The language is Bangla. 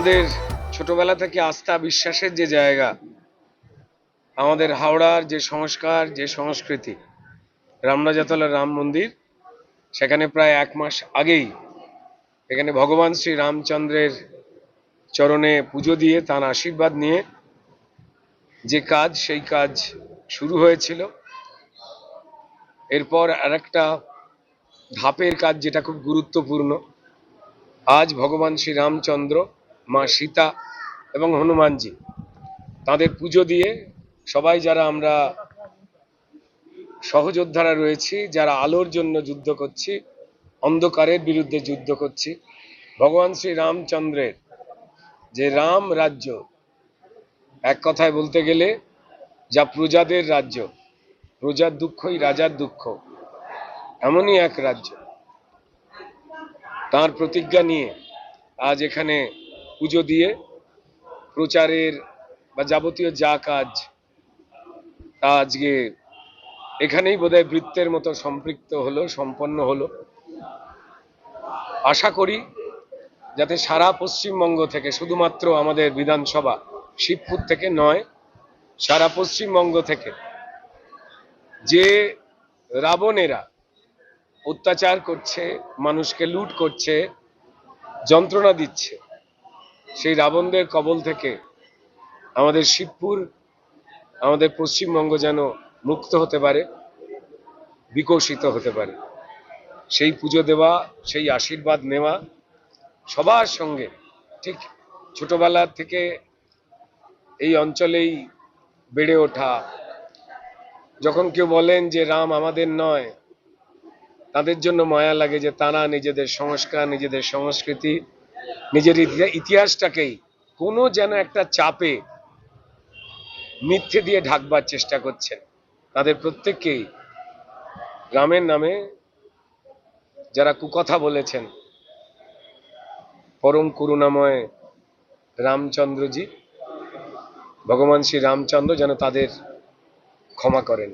আমাদের ছোটবেলা থেকে আস্থা বিশ্বাসের যে জায়গা, আমাদের হাওড়ার যে সংস্কার যে সংস্কৃতি, রামরাজাতলার রাম মন্দির, সেখানে প্রায় 1 মাস আগেই এখানে ভগবান শ্রী রামচন্দ্রের চরণে পুজো দিয়ে তার আশীর্বাদ নিয়ে যে কাজ, সেই কাজ শুরু হয়েছিল। এরপর আরেকটা ধাপের কাজ যেটা খুব গুরুত্বপূর্ণ, আজ ভগবান শ্রী রামচন্দ্র, মা সীতা এবং হনুমানজি তাদের পুজো দিয়ে সবাই যারা আমরা সহযোদ্ধারা রয়েছি, যারা আলোর জন্য যুদ্ধ করছি, অন্ধকারের বিরুদ্ধে যুদ্ধ করছি, ভগবান শ্রী রামচন্দ্রের যে রাম রাজ্য, এক কথায় বলতে গেলে যা প্রজাদের রাজ্য, প্রজার দুঃখই রাজার দুঃখ, এমনই এক রাজ্য, তার প্রতিজ্ঞা নিয়ে আজ এখানে পুজো দিয়ে প্রচারের বা যাবতীয় যা কাজ তা আজকে এখানেই বোধহয় বৃত্তের মতো সম্পৃক্ত হলো, সম্পন্ন হলো। আশা করি যাতে সারা পশ্চিমবঙ্গ থেকে, শুধুমাত্র আমাদের বিধানসভা শিবপুর থেকে নয়, সারা পশ্চিমবঙ্গ থেকে যে রাবণেরা অত্যাচার করছে, মানুষকে লুট করছে, যন্ত্রণা দিচ্ছে, সেই রাবণদের কবল থেকে আমাদের শিবপুর, আমাদের পশ্চিমবঙ্গ যেন মুক্ত হতে পারে, বিকশিত হতে পারে, সেই পুজো দেওয়া, সেই আশীর্বাদ নেওয়া সবার সঙ্গে। ঠিক ছোটবেলা থেকে এই অঞ্চলেই বেড়ে ওঠা, যখন কেউ বলেন যে রাম আমাদের নয়, তাদের জন্য মায়া লাগে যে তারা নিজেদের সংস্কার, নিজেদের সংস্কৃতি, নিজের ইতিহাসটাকেই কোনো যেন একটা চাপে মিথ্যে দিয়ে ঢাকবার চেষ্টা করছেন। তাদের প্রত্যেককেই রামের নামে যারা কুকথা বলেছেন, পরম করুণাময় রামচন্দ্রজি, ভগবান শ্রী রামচন্দ্র যেন তাদের ক্ষমা করেন।